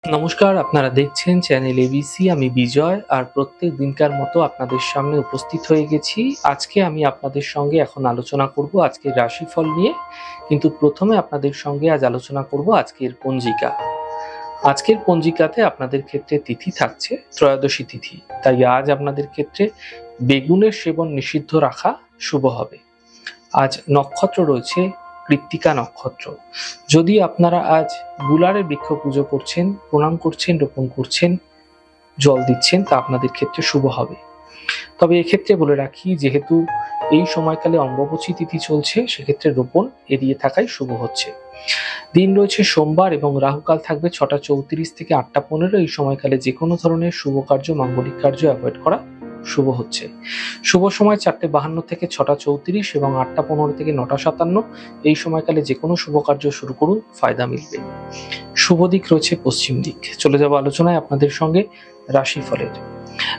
নমস্কার, আপনারা দেখছেন চ্যানেল এবিসি। আমি বিজয়, আর প্রত্যেক দিনকার মতো আপনাদের সামনে উপস্থিত হয়ে গেছি। আজকে আমি আপনাদের সঙ্গে এখন আলোচনা করব আজকের রাশিফল নিয়ে, কিন্তু প্রথমে আপনাদের সঙ্গে আজ আলোচনা করব আজকের পঞ্জিকা। আজকের পঞ্জিকাতে আপনাদের ক্ষেত্রে তিথি থাকছে ত্রয়োদশী তিথি, তাই আজ আপনাদের ক্ষেত্রে বেগুনের সেবন নিষিদ্ধ রাখা শুভ হবে। আজ নক্ষত্র রয়েছে কৃত্তিকা নক্ষত্র। যদি আপনারা আজ গুলারের বৃক্ষ পুজো করছেন, প্রণাম করছেন, রোপণ করছেন, জল দিচ্ছেন, তা আপনাদের ক্ষেত্রে শুভ হবে। তবে এক্ষেত্রে বলে রাখি, যেহেতু এই সময়কালে অম্বুবাচী তিথি চলছে, সেক্ষেত্রে রোপণ এড়িয়ে থাকাই শুভ হচ্ছে। দিন রয়েছে সোমবার এবং রাহুকাল থাকবে 6টা 34 থেকে 8টা 15। এই সময়কালে যে কোনো ধরনের শুভ কার্য, মাঙ্গলিক কার্য অ্যাভয়েড করা শুভ হচ্ছে। শুভ সময় 4টে 52 থেকে 6টা 34 এবং 8টা 15 থেকে 9টা 57। এই সময়কালে যে কোনো শুভ কার্য শুরু করুন, ফায়দা মিলবে। শুভ দিক রয়েছে পশ্চিম দিক। চলে যাব আলোচনায় আপনাদের সঙ্গে রাশিফলের।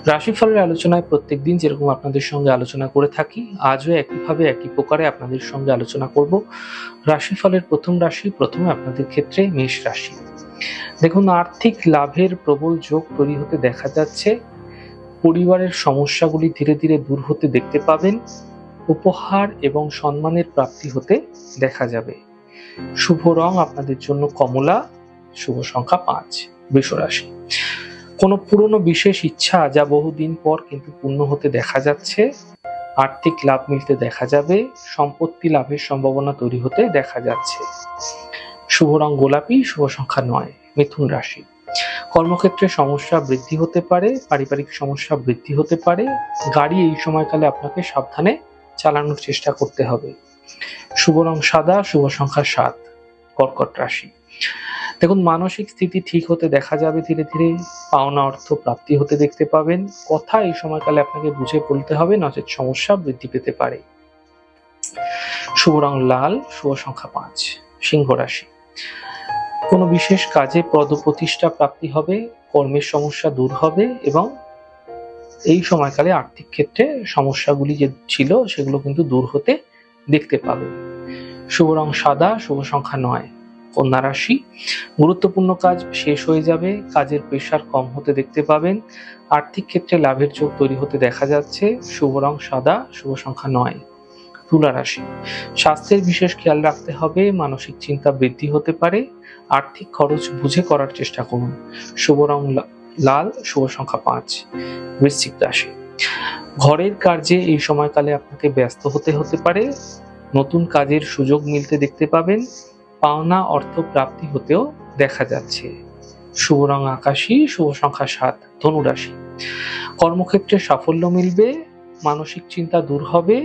রাশিফলের আলোচনায় প্রত্যেকদিন যেরকম আপনাদের সঙ্গে আলোচনা করে থাকি, আজও একইভাবে একই প্রকারে আপনাদের সঙ্গে আলোচনা করব। রাশিফলের প্রথম রাশি, প্রথমে আপনাদের ক্ষেত্রে মেষ রাশি। দেখুন, আর্থিক লাভের প্রবল যোগ তৈরি হতে দেখা যাচ্ছে। পরিবারের সমস্যাগুলি ধীরে ধীরে দূর হতে দেখতে পাবেন। উপহার এবং সম্মানের প্রাপ্তি হতে দেখা যাবে। শুভ রং আপনাদের জন্য কমলা, শুভ সংখ্যা 5। বৃষ রাশি। কোনো পুরনো বিশেষ ইচ্ছা যা বহুদিন পর কিন্তু পূর্ণ হতে দেখা যাচ্ছে। আর্থিক লাভ মিলতে দেখা যাবে। সম্পত্তি লাভের সম্ভাবনা তৈরি হতে দেখা যাচ্ছে। শুভ রং গোলাপি, শুভ সংখ্যা 9। মিথুন রাশি। কর্মক্ষেত্রে সমস্যা বৃদ্ধি হতে পারে, পারিবারিক সমস্যা বৃদ্ধি হতে পারে। গাড়ি এই সময়কালে আপনাকে সাবধানে চালানোর চেষ্টা করতে হবে। শুভ রং সাদা, শুভ সংখ্যা 7। কর্কট রাশি। দেখুন, মানসিক স্থিতি ঠিক হতে দেখা যাবে। ধীরে ধীরে পাওনা অর্থ প্রাপ্তি হতে দেখতে পাবেন। কথা এই সময়কালে আপনাকে বুঝে বলতে হবে, নচেত সমস্যা বৃদ্ধি পেতে পারে। শুভ রং লাল, শুভ সংখ্যা 5। সিংহ রাশি। কোনো বিশেষ কাজে পদপ্রতিষ্ঠা প্রাপ্তি হবে, কর্মের সমস্যা দূর হবে এবং এই সময়কালে আর্থিক ক্ষেত্রে সমস্যাগুলি যে ছিল সেগুলো কিন্তু দূর হতে দেখতে পাবেন। শুভ রং সাদা, শুভ সংখ্যা 9। কন্যা রাশি। গুরুত্বপূর্ণ কাজ শেষ হয়ে যাবে, কাজের প্রেশার কম হতে দেখতে পাবেন। আর্থিক ক্ষেত্রে লাভের যোগ তৈরি হতে দেখা যাচ্ছে। শুভ রং সাদা, শুভ সংখ্যা 9। তুলা রাশি। স্বাস্থ্যের বিশেষ খেয়াল রাখতে হবে, মানসিক চিন্তা বৃদ্ধি হতে পারে। আর্থিক খরচ বুঝে করার চেষ্টা করুন। শুভ রং লাল, শুভ সংখ্যা 5। বৃশ্চিক রাশি। ঘরের কাজে এই সময়কালে আপনাকে ব্যস্ত হতে পারে। নতুন কাজের সুযোগ মিলতে দেখতে পাবেন। পাওনা অর্থ প্রাপ্তি হতেও দেখা যাচ্ছে। শুভ রং আকাশী, শুভ সংখ্যা 7। ধনু রাশি। কর্মক্ষেত্রে সাফল্য মিলবে, মানসিক চিন্তা দূর হবে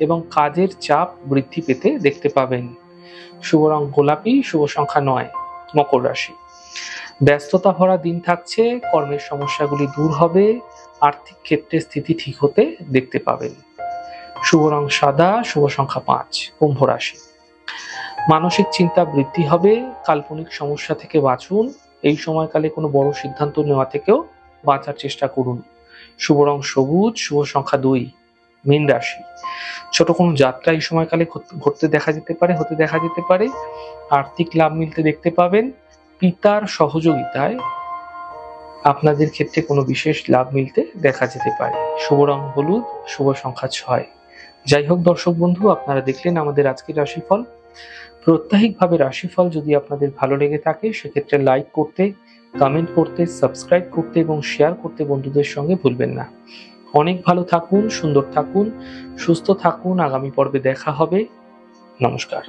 এবং কাজের চাপ বৃদ্ধি পেতে দেখতে পাবেন। শুভ রং গোলাপি, শুভ সংখ্যা 9। মকর রাশি। ব্যস্ততা ভরা দিন থাকছে, কর্মের সমস্যাগুলি দূর হবে। আর্থিক ক্ষেত্রে স্থিতি ঠিক হতে দেখতে পাবেন। শুভ রং সাদা, শুভ সংখ্যা 5। কুম্ভ রাশি। মানসিক চিন্তা বৃদ্ধি হবে, কাল্পনিক সমস্যা থেকে বাঁচুন। এই সময়কালে কোনো বড় সিদ্ধান্ত নেওয়া থেকেও বাঁচার চেষ্টা করুন। শুভ রং সবুজ, শুভ সংখ্যা 2। মীন রাশি। ছোট কোনো যাত্রা এই সময়কালে হতে দেখা যেতে পারে। আর্থিক লাভ মিলতে দেখতে পাবেন। পিতার সহযোগিতায় আপনাদের ক্ষেত্রে কোনো বিশেষ লাভ মিলতে দেখা যেতে পারে। শুভ রং হলুদ, শুভ সংখ্যা 6। যাই হোক দর্শক বন্ধু, আপনারা দেখলেন আমাদের আজকের রাশিফল। প্রত্যাহিকভাবে রাশিফল যদি আপনাদের ভালো লেগে থাকে, সেক্ষেত্রে লাইক করতে, কমেন্ট করতে, সাবস্ক্রাইব করতে এবং শেয়ার করতে বন্ধুদের সঙ্গে ভুলবেন না। অনেক ভালো থাকুন, সুন্দর থাকুন, সুস্থ থাকুন। আগামী পর্বে দেখা হবে। নমস্কার।